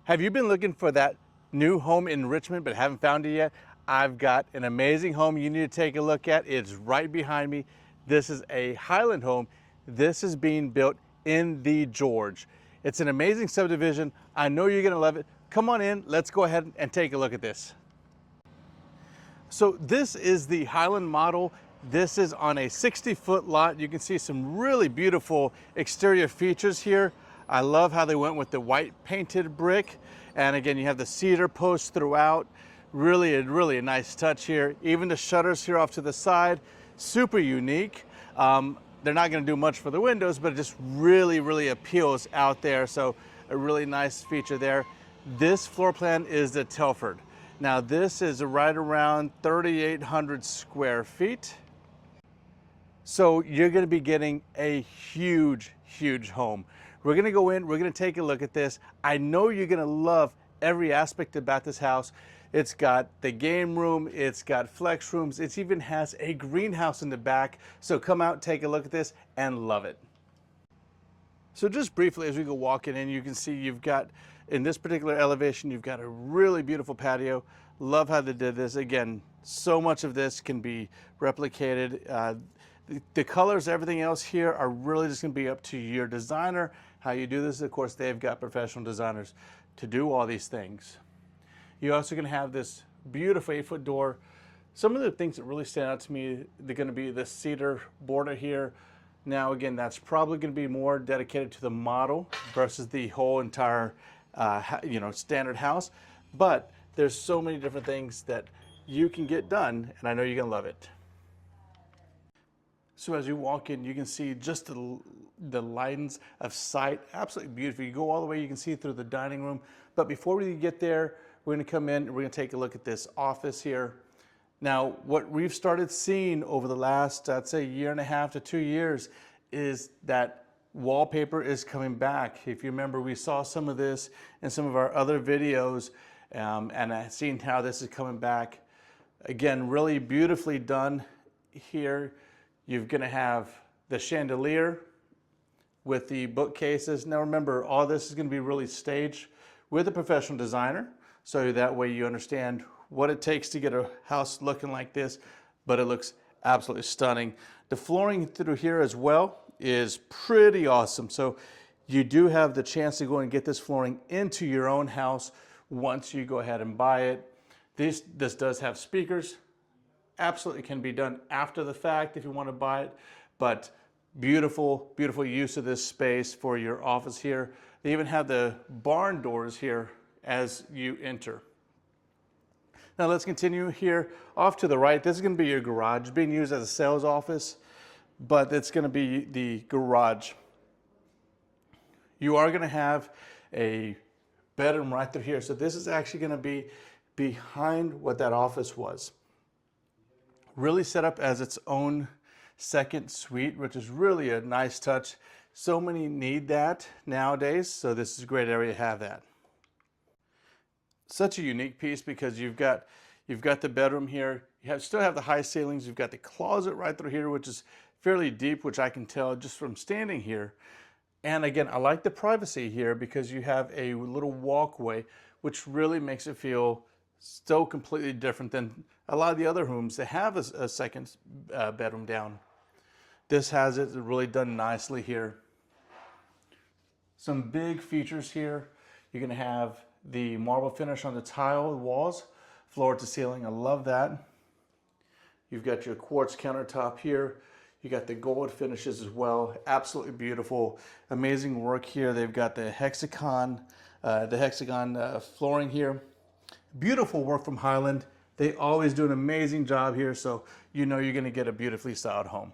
Have you been looking for that new home in Richmond but haven't found it yet? I've got an amazing home you need to take a look at. It's right behind me. This is a Highland home. This is being built in the George. It's an amazing subdivision. I know you're gonna love it. Come on in, let's go ahead and take a look at this. So this is the Highland model. This is on a 60-foot lot. You can see some really beautiful exterior features here. I love how they went with the white painted brick. And again, you have the cedar posts throughout. Really a nice touch here. Even the shutters here off to the side, super unique. They're not gonna do much for the windows, but it just really appeals out there. So a really nice feature there. This floor plan is the Telford. Now this is right around 3,800 square feet. So you're gonna be getting a huge home. We're gonna go in, we're gonna take a look at this. I know you're gonna love every aspect about this house. It's got the game room, it's got flex rooms, it even has a greenhouse in the back. So come out, take a look at this and love it. So just briefly, as we go walking in, you can see you've got, in this particular elevation, you've got a really beautiful patio. Love how they did this. Again, so much of this can be replicated. The colors, everything else here are really just gonna be up to your designer. How you do this, of course, they've got professional designers to do all these things. You're also gonna have this beautiful 8-foot door. Some of the things that really stand out to me, they're gonna be the cedar border here. Now, again, that's probably gonna be more dedicated to the model versus the whole entire standard house. But there's so many different things that you can get done, and I know you're gonna love it. So as you walk in, you can see just the lines of sight, absolutely beautiful. You go all the way, you can see through the dining room. But before we get there, we're gonna come in and we're gonna take a look at this office here. Now, what we've started seeing over the last, I'd say, 1.5 to 2 years is that wallpaper is coming back. If you remember, we saw some of this in some of our other videos, and I've seen how this is coming back. Again, really beautifully done here. You're gonna have the chandelier with the bookcases. Now remember, all this is gonna be really staged with a professional designer, so that way you understand what it takes to get a house looking like this, but it looks absolutely stunning. The flooring through here as well is pretty awesome. So you do have the chance to go and get this flooring into your own house once you go ahead and buy it. This does have speakers. Absolutely can be done after the fact if you want to buy it, but beautiful use of this space for your office here. They even have the barn doors here as you enter. Now let's continue here. Off to the right, this is going to be your garage, being used as a sales office, but it's going to be the garage. You are going to have a bedroom right through here. So this is actually going to be behind what that office was. Really set up as its own second suite, which is really a nice touch. So many need that nowadays, so this is a great area to have that. Such a unique piece because you've got the bedroom here. You still have the high ceilings. You've got the closet right through here, which is fairly deep, which I can tell just from standing here. And again, I like the privacy here because you have a little walkway, which really makes it feel so completely different than a lot of the other rooms that have a second bedroom down. This has it really done nicely here. Some big features here. You're going to have the marble finish on the tile walls, floor to ceiling. I love that. You've got your quartz countertop here. You got the gold finishes as well. Absolutely beautiful, amazing work here. They've got the hexagon flooring here. Beautiful work from Highland. They always do an amazing job here, so you know you're gonna get a beautifully styled home.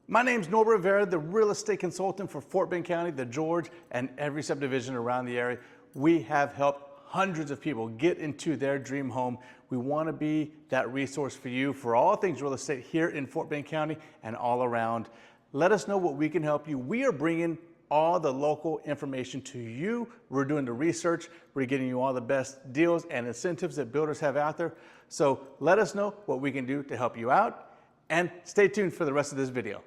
My name's Norbert Rivera, the real estate consultant for Fort Bend County, the George, and every subdivision around the area. We have helped hundreds of people get into their dream home. We want to be that resource for you for all things real estate here in Fort Bend County and all around. Let us know what we can help you. We are bringing all the local information to you. We're doing the research. We're getting you all the best deals and incentives that builders have out there. So let us know what we can do to help you out, and stay tuned for the rest of this video.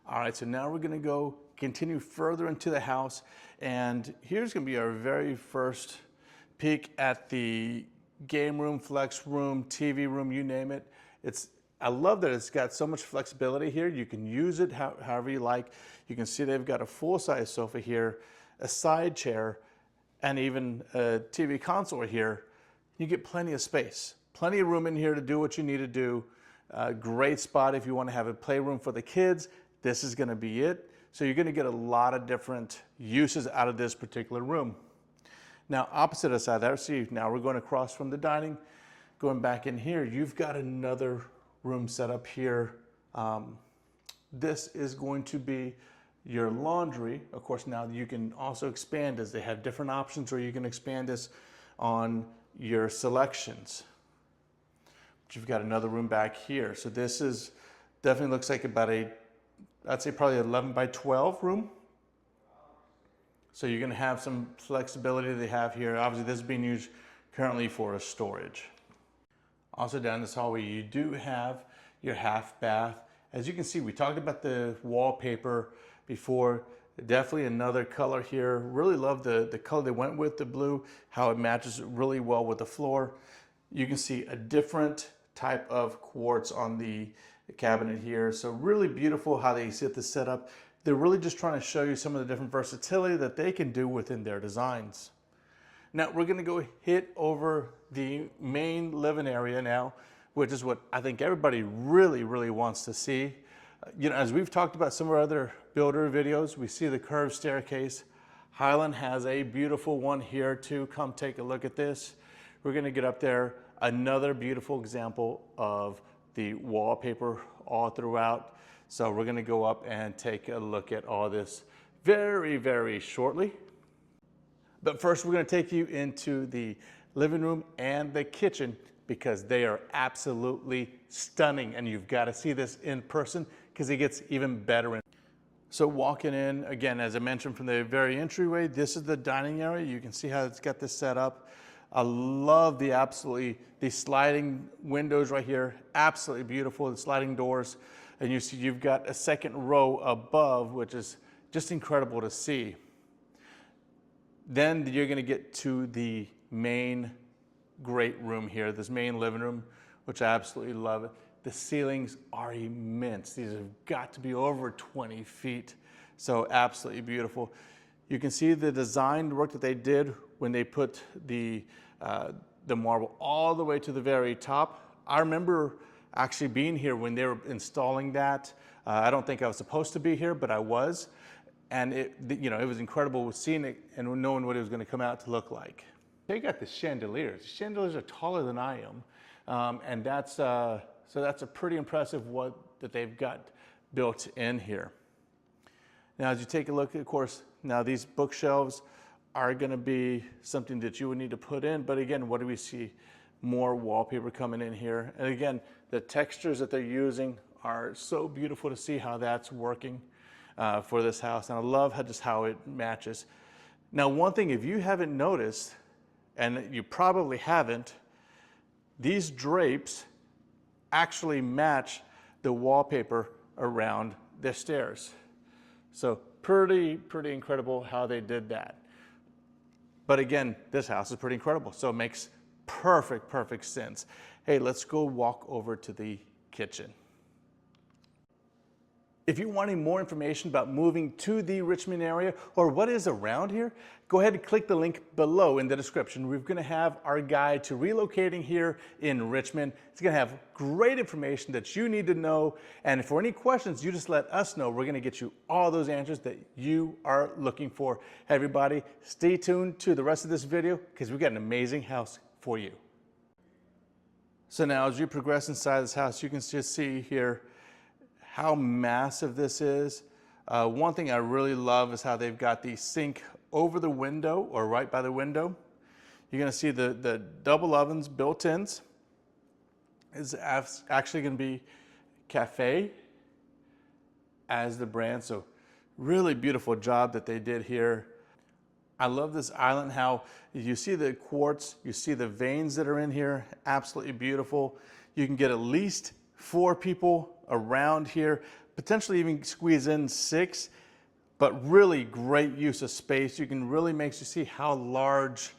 All right, so now we're gonna go continue further into the house, and here's gonna be our very first peek at the game room, flex room, TV room, you name it. I love that it's got so much flexibility here. You can use it however you like. You can see they've got a full-size sofa here, a side chair, and even a TV console here. You get plenty of space, plenty of room in here to do what you need to do. Great spot if you want to have a playroom for the kids. This is going to be it. So you're going to get a lot of different uses out of this particular room. Now, opposite us side there, see, now we're going across from the dining, going back in here, you've got another room set up here. This is going to be your laundry. Of course, now you can also expand this. They have different options where you can expand this on your selections. But you've got another room back here. So this is definitely looks like about I'd say probably 11 by 12 room. So you're gonna have some flexibility they have here. Obviously this is being used currently for a storage. Also down this hallway, you do have your half bath. As you can see, we talked about the wallpaper before. Definitely another color here. Really love the color they went with, the blue, how it matches really well with the floor. You can see a different type of quartz on the cabinet here. So really beautiful how they set this set up. They're really just trying to show you some of the different versatility that they can do within their designs. Now we're gonna go hit over the main living area now, which is what I think everybody really, really wants to see. You know, as we've talked about some of our other builder videos, we see the curved staircase. Highland has a beautiful one here too. Come take a look at this. We're gonna get up there. Another beautiful example of the wallpaper all throughout. So we're gonna go up and take a look at all this very, very shortly. But first we're gonna take you into the living room and the kitchen because they are absolutely stunning, and you've got to see this in person because it gets even better. So walking in, again, as I mentioned from the very entryway, this is the dining area. You can see how it's got this set up. I love the sliding windows right here. Absolutely beautiful, the sliding doors. And you see you've got a second row above, which is just incredible to see. Then you're gonna get to the main great room here, this main living room, which I absolutely love. The ceilings are immense. These have got to be over 20 feet. So absolutely beautiful. You can see the design work that they did when they put the marble all the way to the very top. I remember actually being here when they were installing that. I don't think I was supposed to be here, but I was. And it was incredible seeing it and knowing what it was going to come out to look like. They got the chandeliers. The chandeliers are taller than I am, and that's so that's a pretty impressive that they've got built in here. Now, as you take a look, of course, now these bookshelves are going to be something that you would need to put in. But again, what do we see? More wallpaper coming in here, and again, the textures that they're using are so beautiful to see how that's working for this house, and I love just how it matches. Now, one thing, if you haven't noticed, and you probably haven't, these drapes actually match the wallpaper around the stairs. So pretty incredible how they did that. But again, this house is pretty incredible, so it makes perfect sense. Hey, let's go walk over to the kitchen. If you're wanting more information about moving to the Richmond area or what is around here, go ahead and click the link below in the description. We're going to have our guide to relocating here in Richmond. It's going to have great information that you need to know. And for any questions, you just let us know. We're going to get you all those answers that you are looking for. Hey, everybody, stay tuned to the rest of this video because we've got an amazing house for you. So now as you progress inside this house, you can just see here how massive this is. One thing I really love is how they've got the sink over the window or right by the window. You're gonna see the double ovens built-ins. Is actually gonna be Cafe as the brand. So really beautiful job that they did here. I love this island, how you see the quartz, you see the veins that are in here, absolutely beautiful. You can get at least 4 people around here, potentially even squeeze in 6. but really great use of space. You can really make you see how large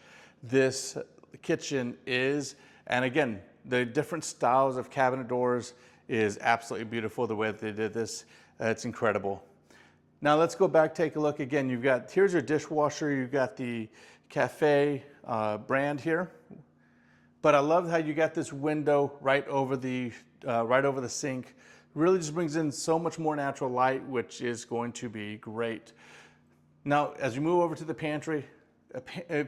this kitchen is. And again, the different styles of cabinet doors is absolutely beautiful. The way that they did this, it's incredible. Now let's go back, take a look again. Here's your dishwasher. You've got the Cafe brand here. But I love how you got this window right over the sink. Really just brings in so much more natural light, which is going to be great. Now, as you move over to the pantry,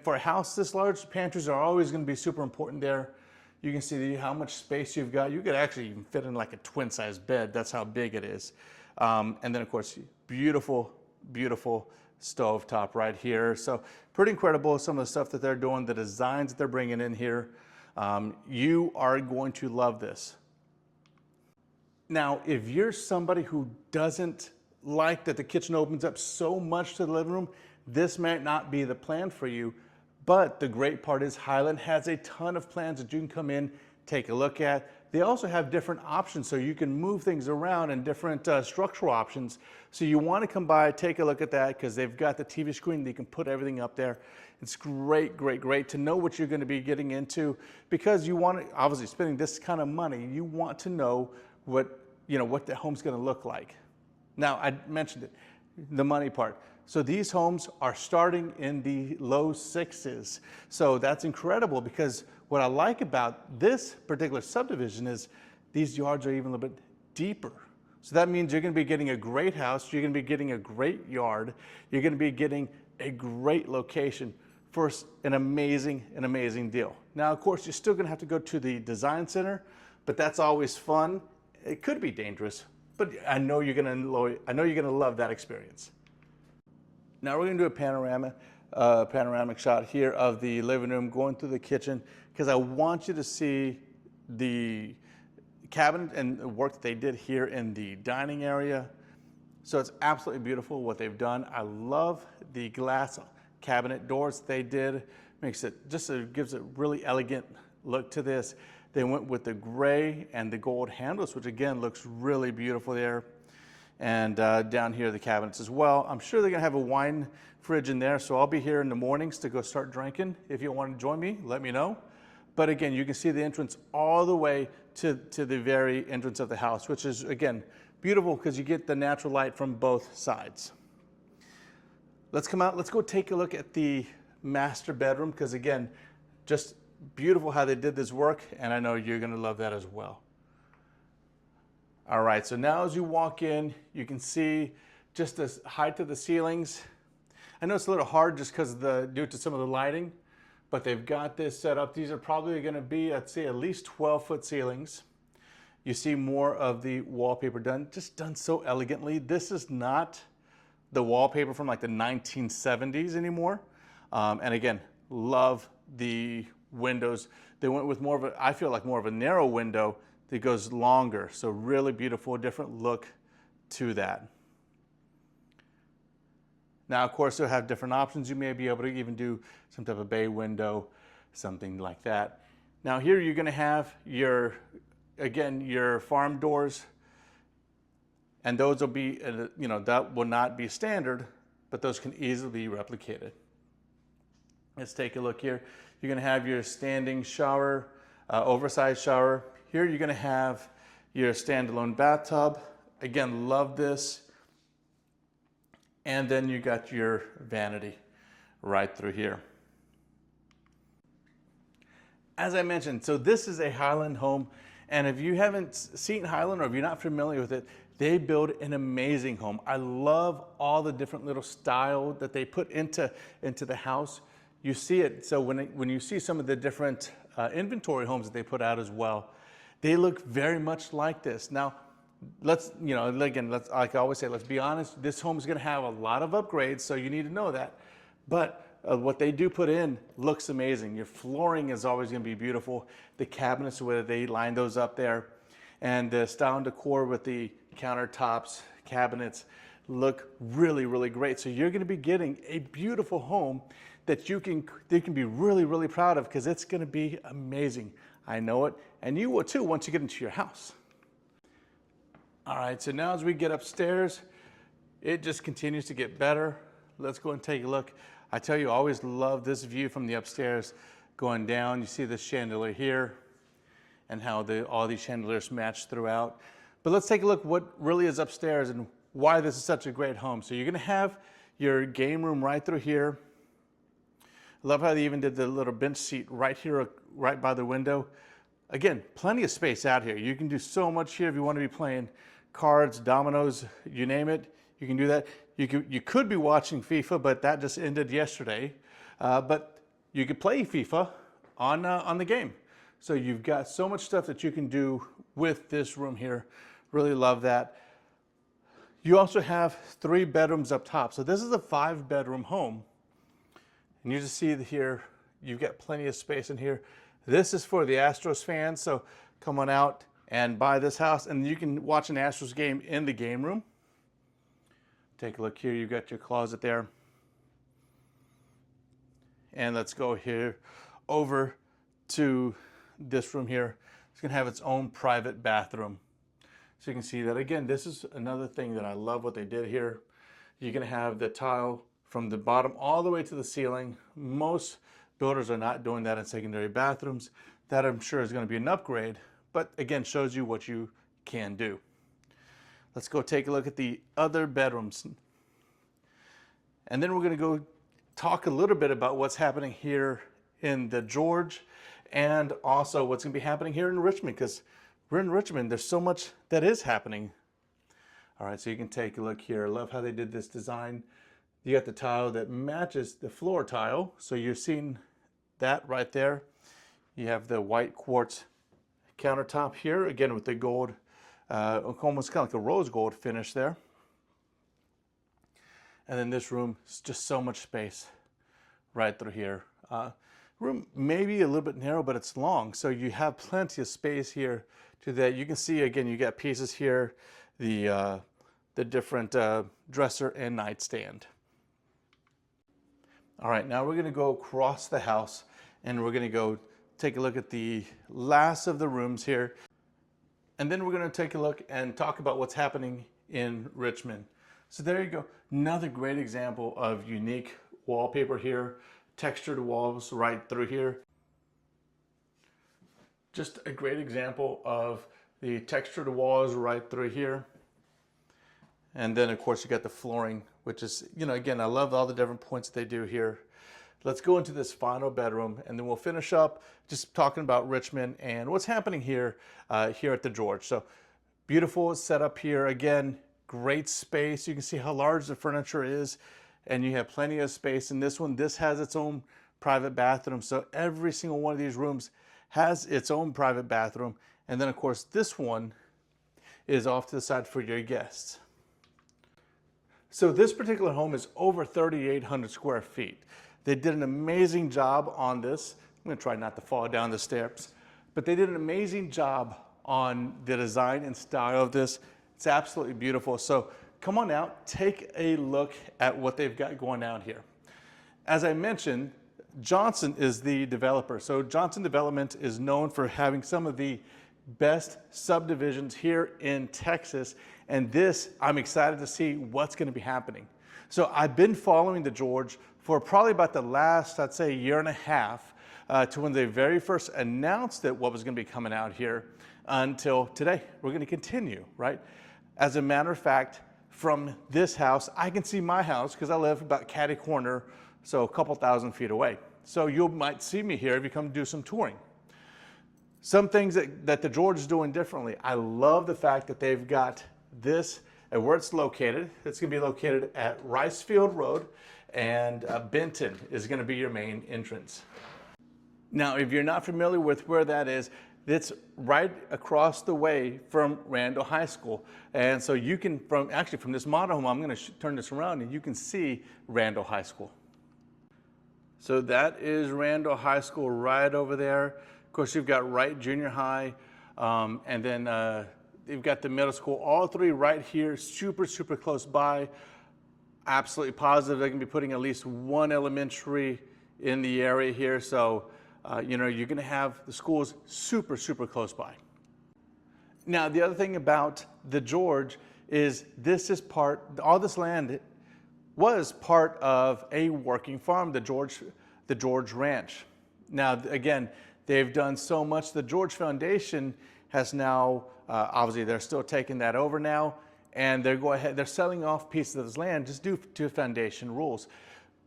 for a house this large, pantries are always going to be super important there. You can see how much space you've got. You could actually even fit in like a twin-size bed. That's how big it is. And then, of course, beautiful, beautiful stove top right here. So pretty incredible, some of the stuff that they're doing, the designs that they're bringing in here. You are going to love this. Now, if you're somebody who doesn't like that the kitchen opens up so much to the living room, this might not be the plan for you. But the great part is Highland has a ton of plans that you can come in, take a look at. They also have different options, so you can move things around and different structural options. So you want to come by, take a look at that, because they've got the TV screen. They can put everything up there. It's great, great, great to know what you're going to be getting into, because you want to, obviously spending this kind of money, you want to know what the home's going to look like. Now, I mentioned it, the money part. So these homes are starting in the low sixes. So that's incredible, because what I like about this particular subdivision is these yards are even a little bit deeper. So that means you're going to be getting a great house, you're going to be getting a great yard, you're going to be getting a great location for an amazing deal. Now, of course, you're still going to have to go to the design center, but that's always fun. It could be dangerous, but I know you're going to love that experience. Now we're going to do a panoramic shot here of the living room going through the kitchen, because I want you to see the cabinet and the work that they did here in the dining area. So it's absolutely beautiful what they've done. I love the glass cabinet doors they did. Gives a really elegant look to this. They went with the gray and the gold handles, which again looks really beautiful there. And down here the cabinets as well. I'm sure they're gonna have a wine fridge in there, so I'll be here in the mornings to go start drinking. If you want to join me, let me know. But again, you can see the entrance all the way to the very entrance of the house, which is again beautiful because you get the natural light from both sides. Let's come out, let's go take a look at the master bedroom, because again, just beautiful how they did this work, and I know you're gonna love that as well. All right, so now as you walk in, you can see just the height of the ceilings. I know it's a little hard just because due to some of the lighting, but they've got this set up. These are probably gonna be, I'd say, at least 12-foot ceilings. You see more of the wallpaper done so elegantly. This is not the wallpaper from like the 1970s anymore. And again, love the windows. They went with more of I feel like more of a narrow window that goes longer. So really beautiful, different look to that. Now, of course, they'll have different options. You may be able to even do some type of bay window, something like that. Now here you're gonna have your farm doors, and those will be, that will not be standard, but those can easily be replicated. Let's take a look here. You're gonna have your standing shower, oversized shower. Here you're gonna have your standalone bathtub. Again, love this. And then you got your vanity right through here. As I mentioned, so this is a Highland home, and if you haven't seen Highland, or if you're not familiar with it, they build an amazing home. I love all the different little style that they put into the house. You see it, so when you see some of the different inventory homes that they put out as well, they look very much like this. Now, like I always say, let's be honest, this home is gonna have a lot of upgrades, so you need to know that. But what they do put in looks amazing. Your flooring is always gonna be beautiful. The cabinets, where they line those up there, and the style and decor with the countertops, cabinets, look really, really great. So you're gonna be getting a beautiful home that you can be really, really proud of, because it's gonna be amazing. I know it, and you will too once you get into your house. All right, so now as we get upstairs, it just continues to get better. Let's go and take a look. I tell you, I always love this view from the upstairs going down. You see the chandelier here and how all these chandeliers match throughout. But let's take a look what really is upstairs and why this is such a great home. So you're gonna have your game room right through here. I love how they even did the little bench seat right here, right by the window. Again, plenty of space out here. You can do so much here if you want to be playing cards, dominoes, you name it. You can do that. You could be watching FIFA, but that just ended yesterday. But you could play FIFA on the game. So you've got so much stuff that you can do with this room here. Really love that. You also have 3 bedrooms up top. So this is a 5-bedroom home. And you just see here, you've got plenty of space in here. This is for the Astros fans. So come on out and buy this house and you can watch an Astros game in the game room. Take a look here, you've got your closet there. And let's go here over to this room here. It's gonna have its own private bathroom. So you can see that again, this is another thing that I love what they did here. You're gonna have the tile from the bottom all the way to the ceiling. Most builders are not doing that in secondary bathrooms. That I'm sure is gonna be an upgrade, but again, shows you what you can do. Let's go take a look at the other bedrooms. And then we're gonna go talk a little bit about what's happening here in the George and also what's gonna be happening here in Richmond, because we're in Richmond, there's so much that is happening. All right, so you can take a look here. I love how they did this design. You got the tile that matches the floor tile. So you're seeing that right there. You have the white quartz countertop here, again with the gold, almost kind of like a rose gold finish there. And then this room is just so much space right through here. Room maybe a little bit narrow, but it's long. So you have plenty of space here to that. You can see, again, you got pieces here, the different dresser and nightstand. All right, now we're gonna go across the house and we're gonna go take a look at the last of the rooms here. And then we're gonna take a look and talk about what's happening in Richmond. So there you go, another great example of unique wallpaper here, textured walls right through here. Just a great example of the textured walls right through here. And then of course you got the flooring, which is, again, I love all the different points that they do here. Let's go into this final bedroom and then we'll finish up just talking about Richmond and what's happening here, here at the George. So beautiful setup here. Again, great space. You can see how large the furniture is and you have plenty of space in this one. This has its own private bathroom. So every single one of these rooms has its own private bathroom. And then of course, this one is off to the side for your guests. So this particular home is over 3,800 square feet. They did an amazing job on this. I'm gonna try not to fall down the steps, but they did an amazing job on the design and style of this. It's absolutely beautiful. So come on out, take a look at what they've got going out here. As I mentioned, Johnson is the developer. So Johnson Development is known for having some of the best subdivisions here in Texas. And this, I'm excited to see what's going to be happening. So I've been following the George for probably about the last, I'd say, year and a half to when they very first announced that what was going to be coming out here until today. We're going to continue, right? As a matter of fact, from this house, I can see my house because I live about catty corner, so a couple thousand feet away. So you might see me here if you come do some touring. Some things that the George is doing differently. I love the fact that they've got this and where it's located. It's going to be located at Ricefield Road, and Benton is going to be your main entrance. Now, if you're not familiar with where that is, it's right across the way from Randall High School. And so you can, from this model home, I'm going to turn this around and you can see Randall High School. So that is Randall High School right over there. Of course, you've got Wright Junior High, and then you've got the middle school, all three right here, super, super close by. Absolutely positive they're going to be putting at least one elementary in the area here. So, you're going to have the schools super, super close by. Now, the other thing about the George is this is all this land was part of a working farm, the George Ranch. Now, again, they've done so much. The George Foundation has now, obviously they're still taking that over now, and they're selling off pieces of this land just due to foundation rules.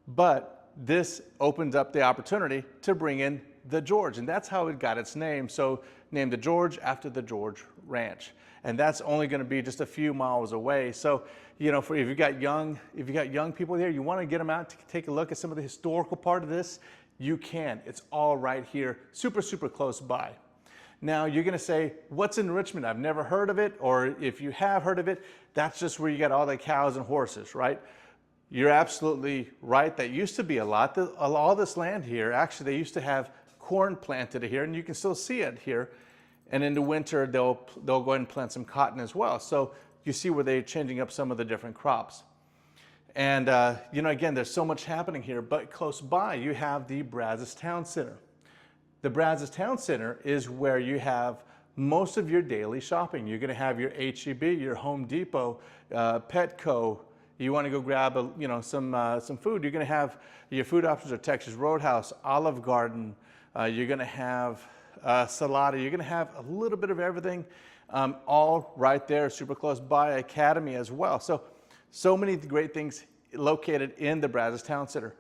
But this opens up the opportunity to bring in the George, and that's how it got its name. So named the George after the George Ranch. And that's only going to be just a few miles away. So, you know, if you got young people here, you want to get them out to take a look at some of the historical part of this, you can. It's all right here, super, super close by. Now, you're going to say, what's in Richmond? I've never heard of it. Or if you have heard of it, that's just where you got all the cows and horses, right? You're absolutely right. That used to be a lot. All this land here, actually, they used to have corn planted here, and you can still see it here. And in the winter, they'll go ahead and plant some cotton as well. So you see where they're changing up some of the different crops. And, you know, again, there's so much happening here, but close by, you have the Brazos Town Center. The Brazos Town Center is where you have most of your daily shopping. You're going to have your H-E-B, your Home Depot, Petco. You want to go grab some food. You're going to have your food options are Texas Roadhouse, Olive Garden. You're going to have Salada. You're going to have a little bit of everything, all right there, super close by. Academy as well. So many great things located in the Brazos Town Center.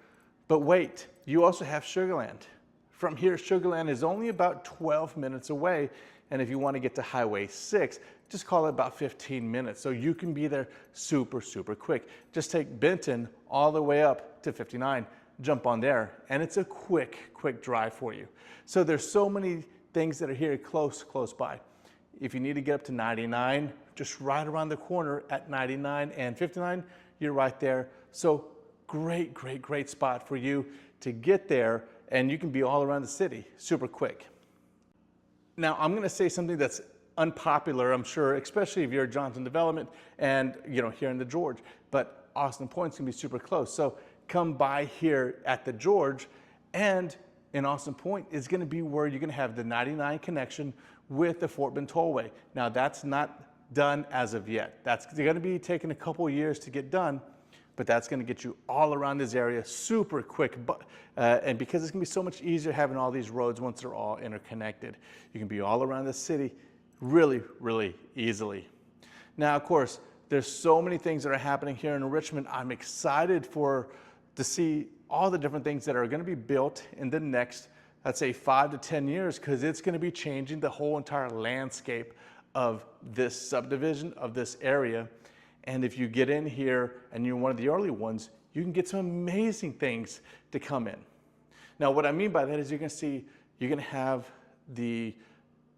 But wait, you also have Sugarland. From here, Sugarland is only about 12 minutes away. And if you want to get to Highway 6, just call it about 15 minutes. So you can be there super, super quick. Just take Benton all the way up to 59, jump on there, and it's a quick drive for you. So there's so many things that are here close by. If you need to get up to 99, just right around the corner at 99 and 59, you're right there. So great spot for you to get there, and you can be all around the city super quick. Now, I'm going to say something that's unpopular, I'm sure, especially if you're at Johnson Development and, you know, here in the George, but Austin Point's going to be super close. So come by here at the George, and in Austin Point is going to be where you're going to have the 99 connection with the Fort Bend Tollway. Now, that's not done as of yet. That's going to be taking a couple of years to get done, but that's going to get you all around this area super quick. And because it's going to be so much easier having all these roads once they're all interconnected, you can be all around the city really easily. Now, of course, there's so many things that are happening here in Richmond. I'm excited to see all the different things that are going to be built in the next, let's say, 5 to 10 years, because it's going to be changing the whole entire landscape of this subdivision, of this area. And if you get in here and you're one of the early ones, you can get some amazing things to come in. Now, what I mean by that is you're going to have the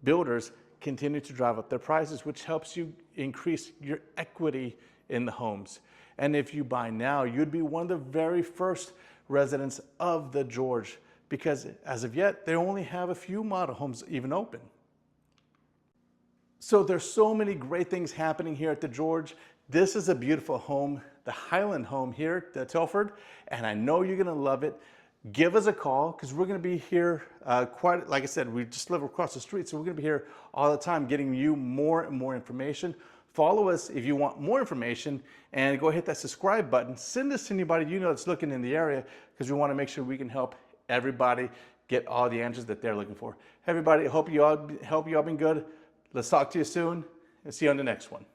builders continue to drive up their prices, which helps you increase your equity in the homes. And if you buy now, you'd be one of the very first residents of the George, because as of yet, they only have a few model homes even open. So there's so many great things happening here at the George. This is a beautiful home, the Highland home here at Telford, and I know you're gonna love it. Give us a call, because we're gonna be here like I said, we just live across the street, so we're gonna be here all the time getting you more and more information. Follow us if you want more information, and go hit that subscribe button. Send this to anybody you know that's looking in the area, because we want to make sure we can help everybody get all the answers that they're looking for. Everybody, hope you all been good. Let's talk to you soon, and see you on the next one.